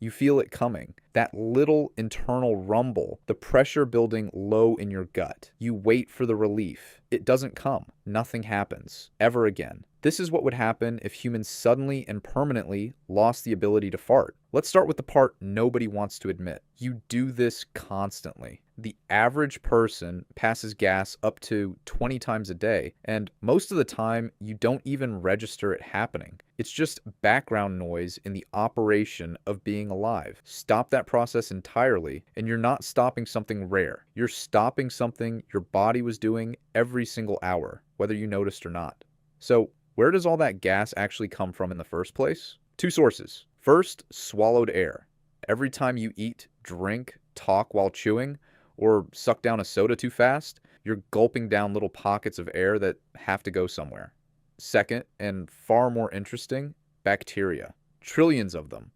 You feel it coming. That little internal rumble, the pressure building low in your gut. You wait for the relief. It doesn't come. Nothing happens. Ever again. This is what would happen if humans suddenly and permanently lost the ability to fart. Let's start with the part nobody wants to admit. You do this constantly. The average person passes gas up to 20 times a day, and most of the time, you don't even register it happening. It's just background noise in the operation of being alive. Stop that process entirely, and you're not stopping something rare. You're stopping something your body was doing every single hour, whether you noticed or not. So, where does all that gas actually come from in the first place? Two sources. First, swallowed air. Every time you eat, drink, talk while chewing, or suck down a soda too fast, you're gulping down little pockets of air that have to go somewhere. Second, and far more interesting, bacteria. Trillions of them,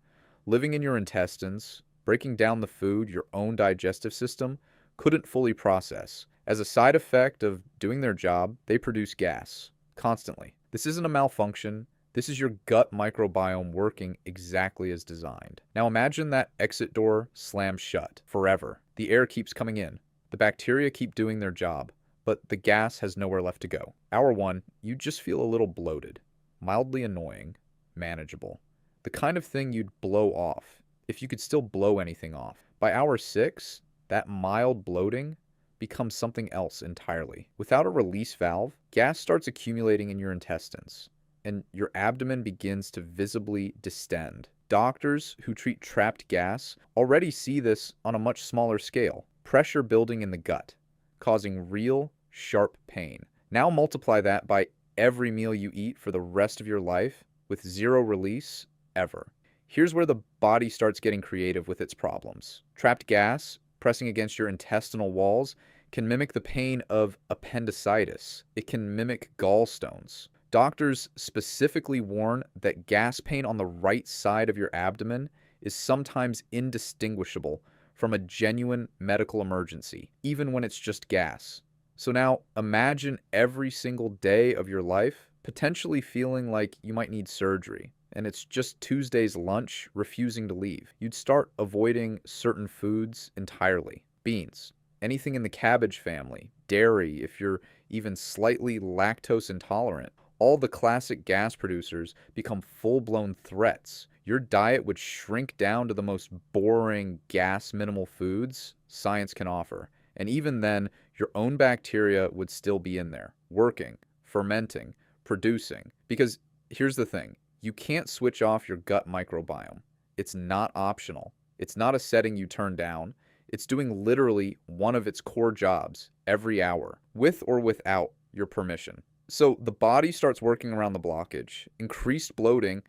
living in your intestines, breaking down the food your own digestive system couldn't fully process. As a side effect of doing their job, they produce gas, constantly. This isn't a malfunction. This is your gut microbiome working exactly as designed. Now imagine that exit door slams shut forever. The air keeps coming in. The bacteria keep doing their job, but the gas has nowhere left to go. Hour 1, you just feel a little bloated, mildly annoying, manageable. The kind of thing you'd blow off, if you could still blow anything off. By hour 6, that mild bloating becomes something else entirely. Without a release valve, gas starts accumulating in your intestines, and your abdomen begins to visibly distend. Doctors who treat trapped gas already see this on a much smaller scale. Pressure building in the gut, causing real, sharp pain. Now multiply that by every meal you eat for the rest of your life with zero release ever. Here's where the body starts getting creative with its problems. Trapped gas pressing against your intestinal walls can mimic the pain of appendicitis. It can mimic gallstones. Doctors specifically warn that gas pain on the right side of your abdomen is sometimes indistinguishable from a genuine medical emergency, even when it's just gas. So now imagine every single day of your life potentially feeling like you might need surgery, and it's just Tuesday's lunch refusing to leave. You'd start avoiding certain foods entirely. Beans, anything in the cabbage family, dairy if you're even slightly lactose intolerant. All the classic gas producers become full-blown threats. Your diet would shrink down to the most boring gas minimal foods science can offer. And even then, your own bacteria would still be in there, working, fermenting, producing. Because here's the thing, you can't switch off your gut microbiome. It's not optional. It's not a setting you turn down. It's doing literally one of its core jobs every hour, with or without your permission. So the body starts working around the blockage. Increased bloating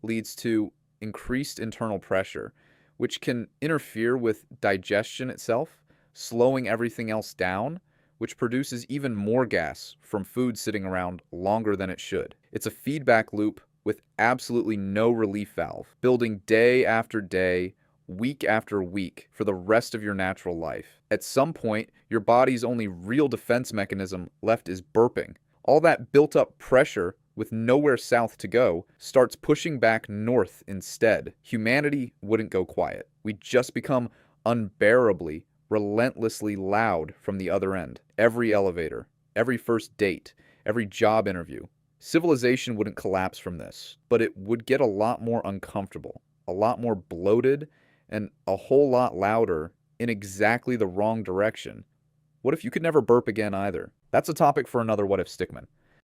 leads to increased internal pressure, which can interfere with digestion itself, slowing everything else down, which produces even more gas from food sitting around longer than it should. It's a feedback loop with absolutely no relief valve, building day after day, week after week for the rest of your natural life. At some point, your body's only real defense mechanism left is burping. All that built up pressure with nowhere south to go starts pushing back north instead. Humanity wouldn't go quiet. We'd just become unbearably, relentlessly loud from the other end. Every elevator, every first date, every job interview. Civilization wouldn't collapse from this, but it would get a lot more uncomfortable, a lot more bloated, and a whole lot louder in exactly the wrong direction. What if you could never burp again either? That's a topic for another What If Stickman.